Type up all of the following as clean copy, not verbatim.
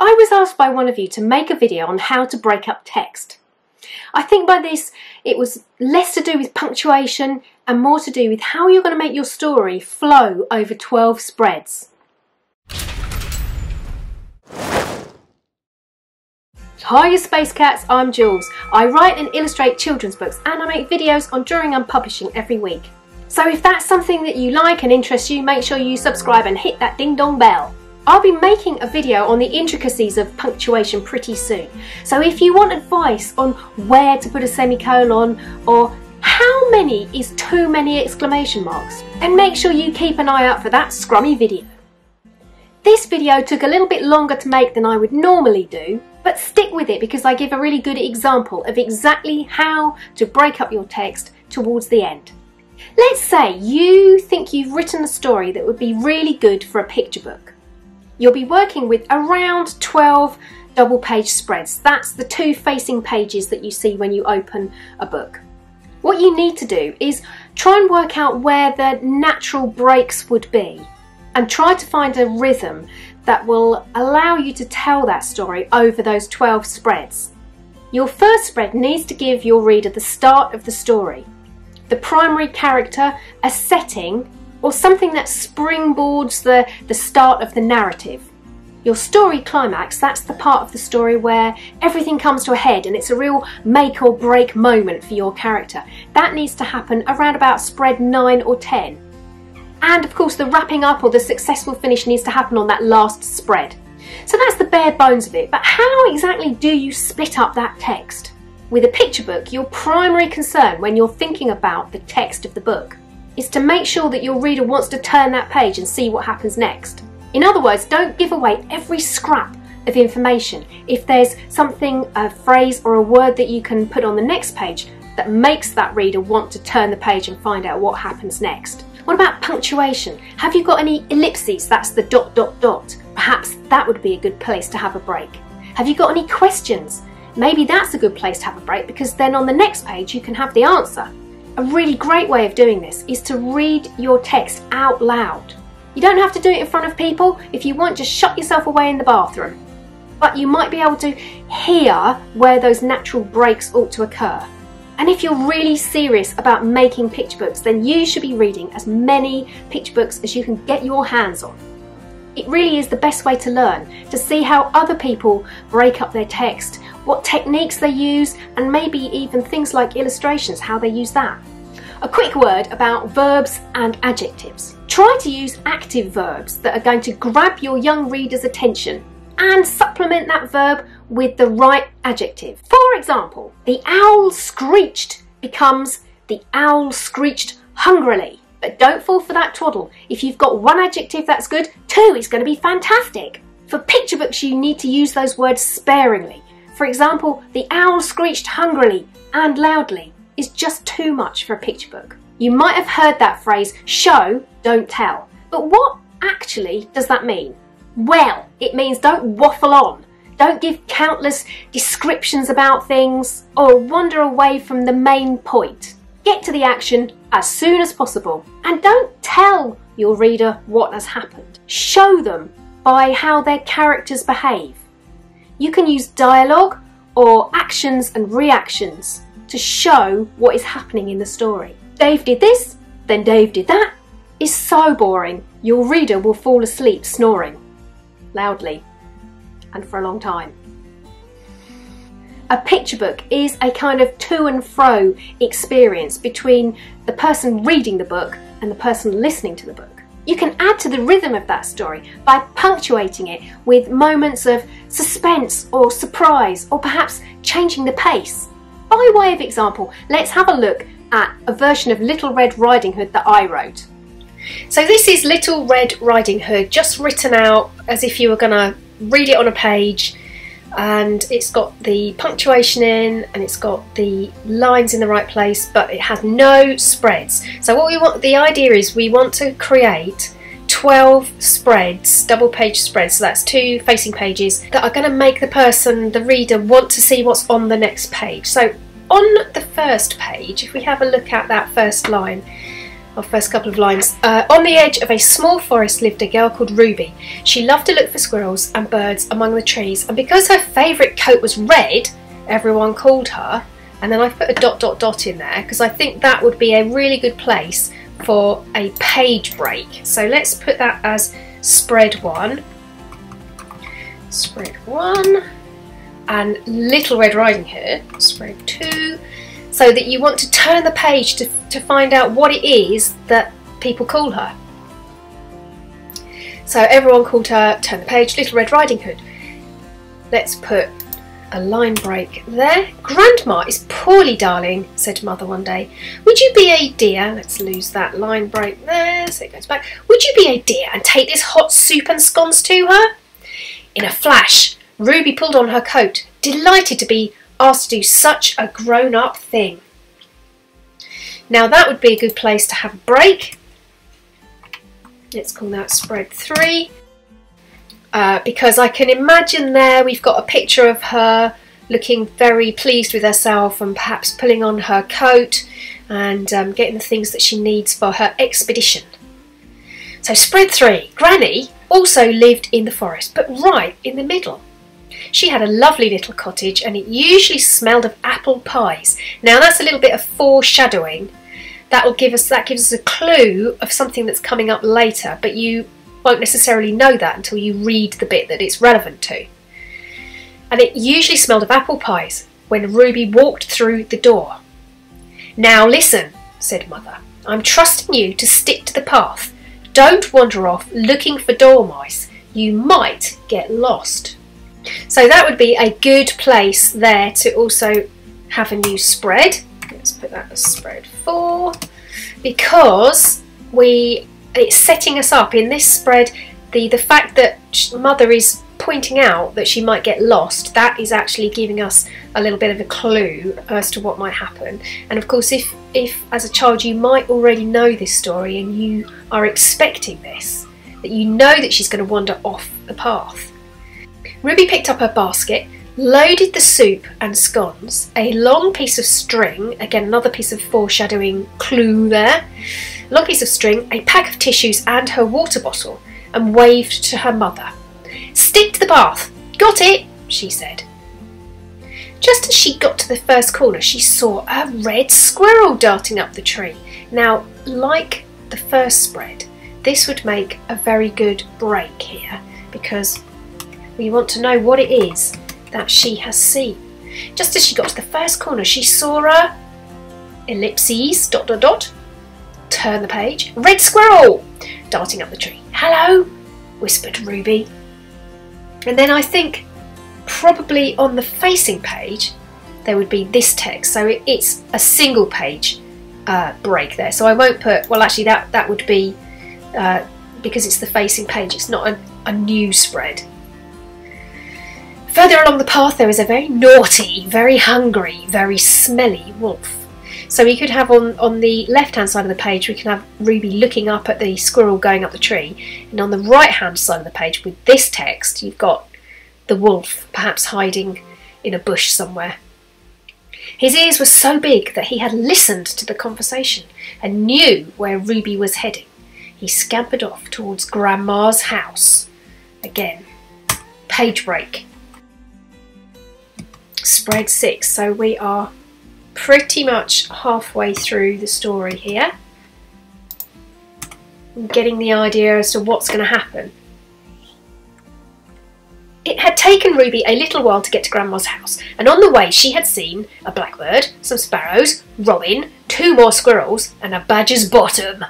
I was asked by one of you to make a video on how to break up text. I think by this it was less to do with punctuation and more to do with how you're going to make your story flow over 12 spreads. Hi you Space Cats, I'm Jules. I write and illustrate children's books and I make videos on drawing and publishing every week. So if that's something that you like and interests you, make sure you subscribe and hit that ding dong bell. I'll be making a video on the intricacies of punctuation pretty soon. So if you want advice on where to put a semicolon or how many is too many exclamation marks, then make sure you keep an eye out for that scrummy video. This video took a little bit longer to make than I would normally do, but stick with it because I give a really good example of exactly how to break up your text towards the end. Let's say you think you've written a story that would be really good for a picture book. You'll be working with around 12 double-page spreads. That's the two facing pages that you see when you open a book. What you need to do is try and work out where the natural breaks would be and try to find a rhythm that will allow you to tell that story over those 12 spreads. Your first spread needs to give your reader the start of the story, the primary character, a setting, or something that springboards the start of the narrative. Your story climax, that's the part of the story where everything comes to a head and it's a real make or break moment for your character. That needs to happen around about spread 9 or 10. And of course the wrapping up or the successful finish needs to happen on that last spread. So that's the bare bones of it, but how exactly do you split up that text? With a picture book, your primary concern when you're thinking about the text of the book is to make sure that your reader wants to turn that page and see what happens next. In other words, don't give away every scrap of information. If there's something, a phrase or a word that you can put on the next page that makes that reader want to turn the page and find out what happens next. What about punctuation? Have you got any ellipses? That's the ... Perhaps that would be a good place to have a break. Have you got any questions? Maybe that's a good place to have a break because then on the next page you can have the answer. A really great way of doing this is to read your text out loud. You don't have to do it in front of people. If you want, just shut yourself away in the bathroom. But you might be able to hear where those natural breaks ought to occur. And if you're really serious about making picture books, then you should be reading as many picture books as you can get your hands on. It really is the best way to learn, to see how other people break up their text, what techniques they use, and maybe even things like illustrations, how they use that. A quick word about verbs and adjectives. Try to use active verbs that are going to grab your young reader's attention and supplement that verb with the right adjective. For example, the owl screeched becomes the owl screeched hungrily. But don't fall for that twaddle. If you've got one adjective that's good, two is going to be fantastic. For picture books you need to use those words sparingly. For example, the owl screeched hungrily and loudly is just too much for a picture book. You might have heard that phrase, show, don't tell. But what actually does that mean? Well, it means don't waffle on. Don't give countless descriptions about things or wander away from the main point. Get to the action as soon as possible and don't tell your reader what has happened. Show them by how their characters behave. You can use dialogue or actions and reactions to show what is happening in the story. Dave did this, then Dave did that is so boring. Your reader will fall asleep snoring loudly and for a long time. A picture book is a kind of to and fro experience between the person reading the book and the person listening to the book. You can add to the rhythm of that story by punctuating it with moments of suspense or surprise or perhaps changing the pace. By way of example, let's have a look at a version of Little Red Riding Hood that I wrote. So this is Little Red Riding Hood, just written out as if you were going to read it on a page. And it's got the punctuation in and it's got the lines in the right place, but it has no spreads. So what we want, the idea is we want to create 12 spreads, double page spreads, so that's two facing pages that are going to make the person, the reader, want to see what's on the next page. So on the first page, if we have a look at that first line, Our first couple of lines. On the edge of a small forest lived a girl called Ruby. She loved to look for squirrels and birds among the trees, and because her favourite coat was red, everyone called her. And then I've put a ... in there because I think that would be a really good place for a page break. So let's put that as spread 1. Spread 1. And Little Red Riding Hood, spread 2. So that you want to turn the page to find out what it is that people call her. So everyone called her, turn the page, Little Red Riding Hood. Let's put a line break there. Grandma is poorly, darling, said Mother one day. Would you be a dear, let's lose that line break there, so it goes back. Would you be a dear and take this hot soup and scones to her? In a flash, Ruby pulled on her coat, delighted to be asked to do such a grown-up thing. Now that would be a good place to have a break. Let's call that spread 3. Because I can imagine there we've got a picture of her looking very pleased with herself and perhaps pulling on her coat and getting the things that she needs for her expedition. So spread 3. Granny also lived in the forest, but right in the middle. She had a lovely little cottage and it usually smelled of apple pies. Now that's a little bit of foreshadowing. That gives us a clue of something that's coming up later, but you won't necessarily know that until you read the bit that it's relevant to. And it usually smelled of apple pies when Ruby walked through the door. Now listen, said Mother. I'm trusting you to stick to the path. Don't wander off looking for dormice. You might get lost. So that would be a good place there to also have a new spread. Let's put that as spread 4 because it's setting us up in this spread. The fact that Mother is pointing out that she might get lost, that is actually giving us a little bit of a clue as to what might happen. And of course if as a child you might already know this story and you are expecting this, that you know that she's going to wander off the path. Ruby picked up her basket, loaded the soup and scones, a long piece of string, again another piece of foreshadowing clue there, a long piece of string, a pack of tissues and her water bottle, and waved to her mother. Stick to the path. Got it, she said. Just as she got to the first corner, she saw a red squirrel darting up the tree. Now, like the first spread, this would make a very good break here because we want to know what it is that she has seen. Just as she got to the first corner, she saw a ellipses, ... Turn the page. Red squirrel darting up the tree. Hello, whispered Ruby. And then I think probably on the facing page there would be this text. So it's a single page break there. So I won't put, well actually that would be, because it's the facing page, it's not a new spread. Further along the path there is a very naughty, very hungry, very smelly wolf. So we could have on the left hand side of the page we can have Ruby looking up at the squirrel going up the tree, and on the right hand side of the page with this text you've got the wolf perhaps hiding in a bush somewhere. His ears were so big that he had listened to the conversation and knew where Ruby was heading. He scampered off towards Grandma's house. Again, page break. Spread 6, so we are pretty much halfway through the story here. I'm getting the idea as to what's going to happen. It had taken Ruby a little while to get to Grandma's house, and on the way she had seen a blackbird, some sparrows, robin, 2 more squirrels, and a badger's bottom.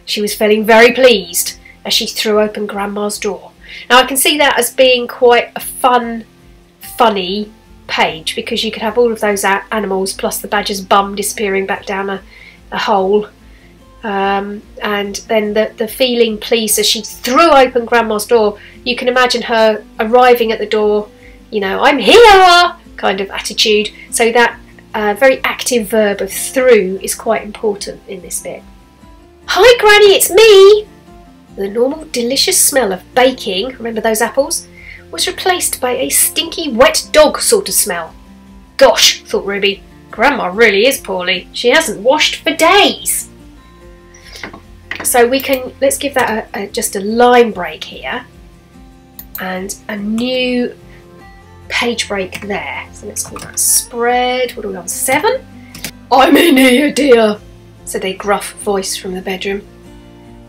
She was feeling very pleased as she threw open Grandma's door. Now I can see that as being quite a funny page, because you could have all of those animals plus the badger's bum disappearing back down a hole, and then the feeling pleased as she threw open Grandma's door. You can imagine her arriving at the door, you know, I'm here kind of attitude. So that very active verb of threw is quite important in this bit. Hi Granny, it's me! The normal delicious smell of baking, remember those apples, was replaced by a stinky wet dog sort of smell. Gosh, thought Ruby, Grandma really is poorly. She hasn't washed for days. So let's give that just a line break here, and a new page break there. So let's call that spread, what are we on, 7? "I'm in here, dear," said a gruff voice from the bedroom.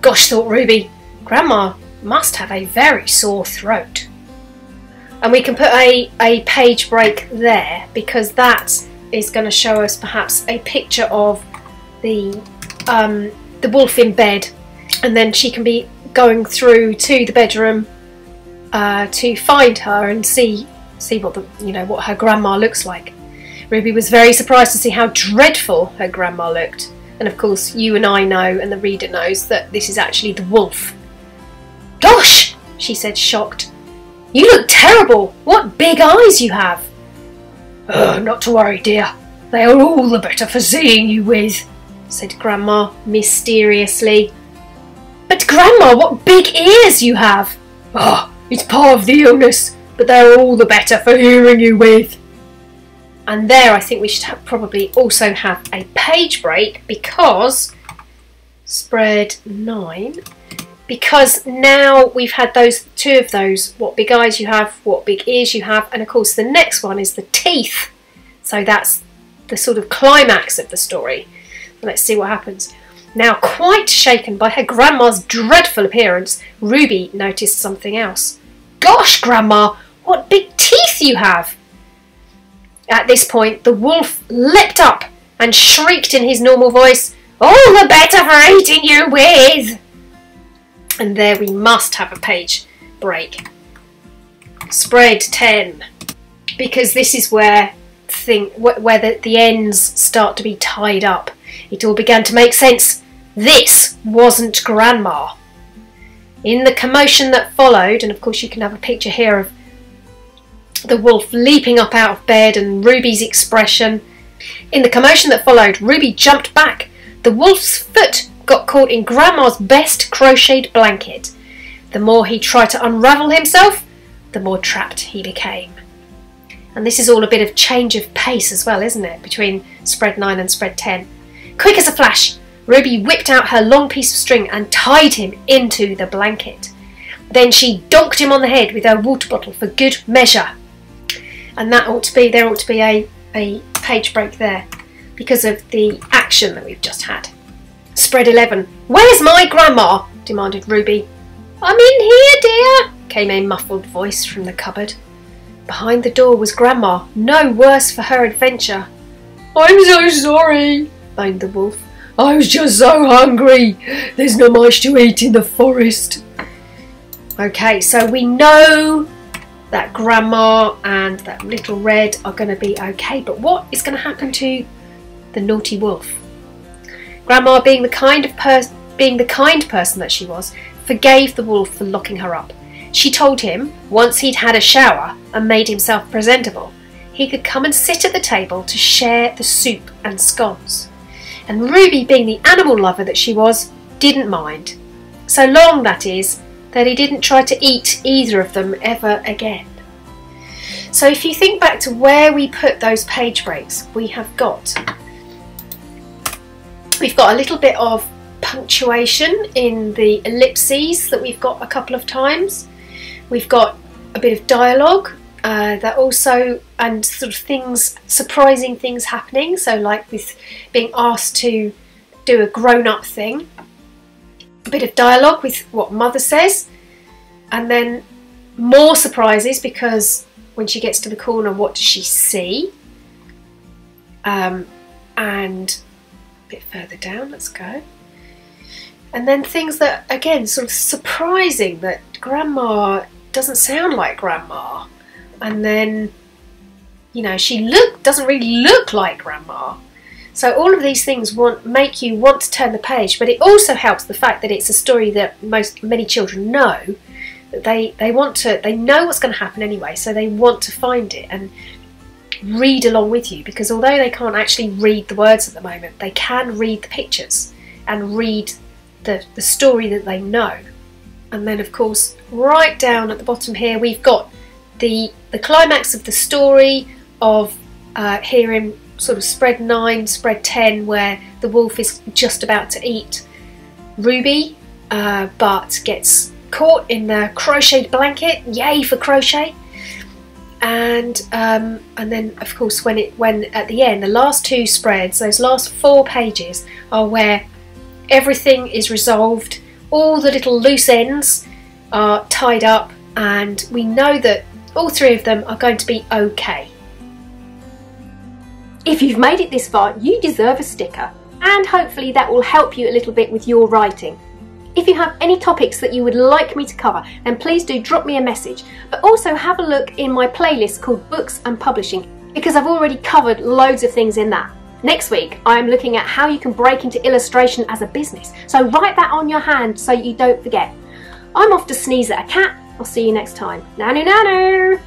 Gosh, thought Ruby, Grandma must have a very sore throat. And we can put a page break there, because that is going to show us perhaps a picture of the wolf in bed, and then she can be going through to the bedroom to find her and see what her grandma looks like. Ruby was very surprised to see how dreadful her grandma looked, and of course you and I know, and the reader knows, that this is actually the wolf. "Gosh," she said, shocked, "you look terrible. What big eyes you have." "Oh, not to worry, dear. They are all the better for seeing you with," said Grandma mysteriously. "But Grandma, what big ears you have." "Oh, it's part of the illness, but they're all the better for hearing you with." And there I think we should probably also have a page break, because spread 9, because now we've had those 2 of those, what big eyes you have, what big ears you have, and of course the next one is the teeth. So that's the sort of climax of the story. Let's see what happens. Now, quite shaken by her grandma's dreadful appearance, Ruby noticed something else. "Gosh, Grandma, what big teeth you have!" At this point, the wolf leapt up and shrieked in his normal voice, "All the better for eating you with!" And there we must have a page break. Spread 10, because this is where the ends start to be tied up. It all began to make sense. This wasn't Grandma. In the commotion that followed, and of course you can have a picture here of the wolf leaping up out of bed and Ruby's expression. In the commotion that followed, Ruby jumped back. The wolf's foot got caught in Grandma's best crocheted blanket. The more he tried to unravel himself, the more trapped he became. And this is all a bit of change of pace as well, isn't it, between spread 9 and spread 10. Quick as a flash, Ruby whipped out her long piece of string and tied him into the blanket. Then she donked him on the head with her water bottle for good measure. And there ought to be a page break there, because of the action that we've just had. Spread 11. "Where's my Grandma?" demanded Ruby. "I'm in here, dear," came a muffled voice from the cupboard. Behind the door was Grandma, no worse for her adventure. "I'm so sorry," moaned the wolf. "I was just so hungry. There's not much to eat in the forest." Okay, so we know that Grandma and that little Red are going to be okay, but what is going to happen to the naughty wolf? Grandma, being the kind person that she was, forgave the wolf for locking her up. She told him, once he'd had a shower and made himself presentable, he could come and sit at the table to share the soup and scones. And Ruby, being the animal lover that she was, didn't mind. So long, that is, that he didn't try to eat either of them ever again. So if you think back to where we put those page breaks, we've got a little bit of punctuation in the ellipses that we've got a couple of times. We've got a bit of dialogue that also, and sort of things, surprising things happening. So like with being asked to do a grown-up thing. A bit of dialogue with what Mother says, and then more surprises, because when she gets to the corner, what does she see? And a bit further down, let's go. And then things that, again, sort of surprising, that Grandma doesn't sound like Grandma. And then, you know, she doesn't really look like Grandma. So all of these things make you want to turn the page, but it also helps the fact that it's a story that many children know. That they know what's going to happen anyway, so they want to find it and read along with you, because although they can't actually read the words at the moment, they can read the pictures and read the story that they know. And then of course right down at the bottom here we've got the climax of the story of here in sort of spread 9, spread 10, where the wolf is just about to eat Ruby, but gets caught in the crocheted blanket. Yay for crochet! And then of course when at the end, the last 2 spreads, those last 4 pages are where everything is resolved, all the little loose ends are tied up, and we know that all 3 of them are going to be okay. If you've made it this far, you deserve a sticker, and hopefully that will help you a little bit with your writing. If you have any topics that you would like me to cover, then please do drop me a message, but also have a look in my playlist called Books and Publishing, because I've already covered loads of things in that. Next week I am looking at how you can break into illustration as a business, so write that on your hand so you don't forget. I'm off to sneeze at a cat. I'll see you next time. Nanu nanu!